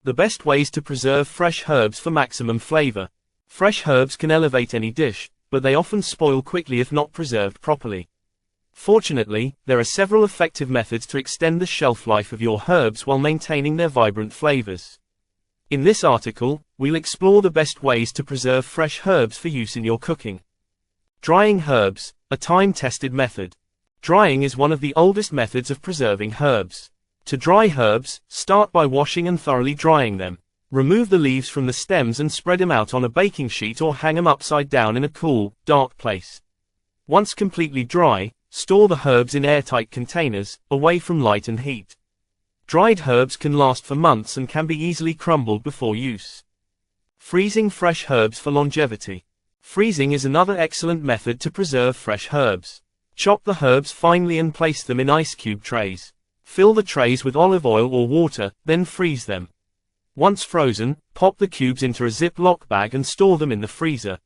The best ways to preserve fresh herbs for maximum flavor. Fresh herbs can elevate any dish, but they often spoil quickly if not preserved properly. Fortunately, there are several effective methods to extend the shelf life of your herbs while maintaining their vibrant flavors. In this article, we'll explore the best ways to preserve fresh herbs for use in your cooking. Drying herbs, a time-tested method. Drying is one of the oldest methods of preserving herbs. To dry herbs, start by washing and thoroughly drying them. Remove the leaves from the stems and spread them out on a baking sheet or hang them upside down in a cool, dark place. Once completely dry, store the herbs in airtight containers, away from light and heat. Dried herbs can last for months and can be easily crumbled before use. Freezing fresh herbs for longevity. Freezing is another excellent method to preserve fresh herbs. Chop the herbs finely and place them in ice cube trays. Fill the trays with olive oil or water, then freeze them. Once frozen, pop the cubes into a Ziploc bag and store them in the freezer.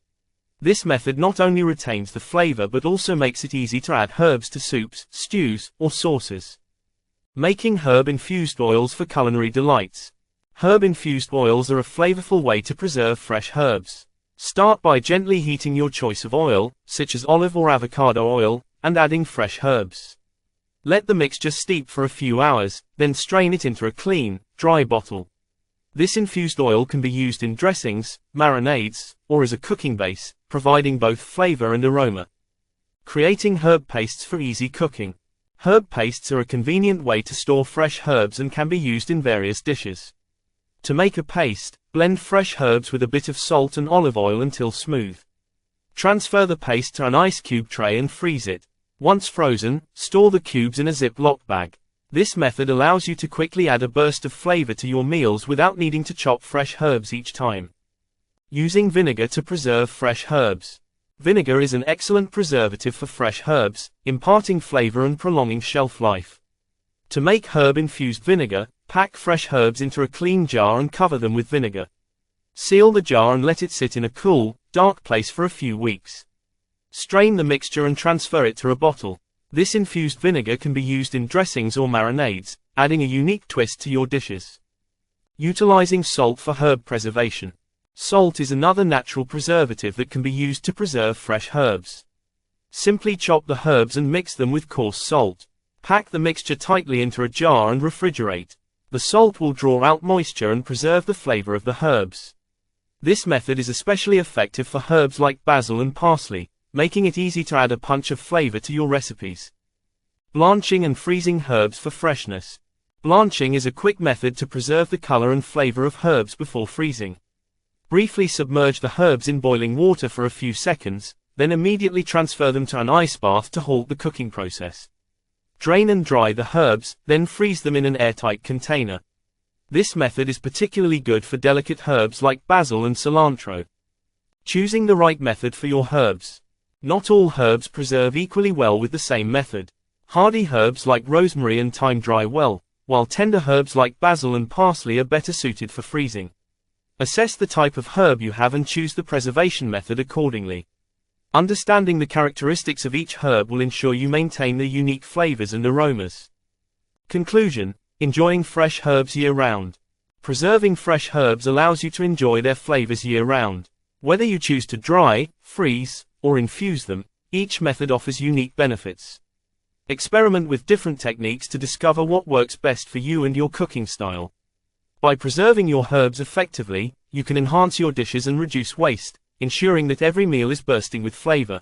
This method not only retains the flavor but also makes it easy to add herbs to soups, stews, or sauces. Making herb-infused oils for culinary delights. Herb-infused oils are a flavorful way to preserve fresh herbs. Start by gently heating your choice of oil, such as olive or avocado oil, and adding fresh herbs. Let the mixture steep for a few hours, then strain it into a clean, dry bottle. This infused oil can be used in dressings, marinades, or as a cooking base, providing both flavor and aroma. Creating herb pastes for easy cooking. Herb pastes are a convenient way to store fresh herbs and can be used in various dishes. To make a paste, blend fresh herbs with a bit of salt and olive oil until smooth. Transfer the paste to an ice cube tray and freeze it. Once frozen, store the cubes in a Ziploc bag. This method allows you to quickly add a burst of flavor to your meals without needing to chop fresh herbs each time. Using vinegar to preserve fresh herbs. Vinegar is an excellent preservative for fresh herbs, imparting flavor and prolonging shelf life. To make herb-infused vinegar, pack fresh herbs into a clean jar and cover them with vinegar. Seal the jar and let it sit in a cool, dark place for a few weeks. Strain the mixture and transfer it to a bottle. This infused vinegar can be used in dressings or marinades, adding a unique twist to your dishes. Utilizing salt for herb preservation. Salt is another natural preservative that can be used to preserve fresh herbs. Simply chop the herbs and mix them with coarse salt. Pack the mixture tightly into a jar and refrigerate. The salt will draw out moisture and preserve the flavor of the herbs. This method is especially effective for herbs like basil and parsley, making it easy to add a punch of flavor to your recipes. Blanching and freezing herbs for freshness. Blanching is a quick method to preserve the color and flavor of herbs before freezing. Briefly submerge the herbs in boiling water for a few seconds, then immediately transfer them to an ice bath to halt the cooking process. Drain and dry the herbs, then freeze them in an airtight container. This method is particularly good for delicate herbs like basil and cilantro. Choosing the right method for your herbs. Not all herbs preserve equally well with the same method. Hardy herbs like rosemary and thyme dry well, while tender herbs like basil and parsley are better suited for freezing. Assess the type of herb you have and choose the preservation method accordingly. Understanding the characteristics of each herb will ensure you maintain their unique flavors and aromas. Conclusion: enjoying fresh herbs year-round. Preserving fresh herbs allows you to enjoy their flavors year-round. Whether you choose to dry, freeze, or infuse them, each method offers unique benefits. Experiment with different techniques to discover what works best for you and your cooking style. By preserving your herbs effectively, you can enhance your dishes and reduce waste, ensuring that every meal is bursting with flavor.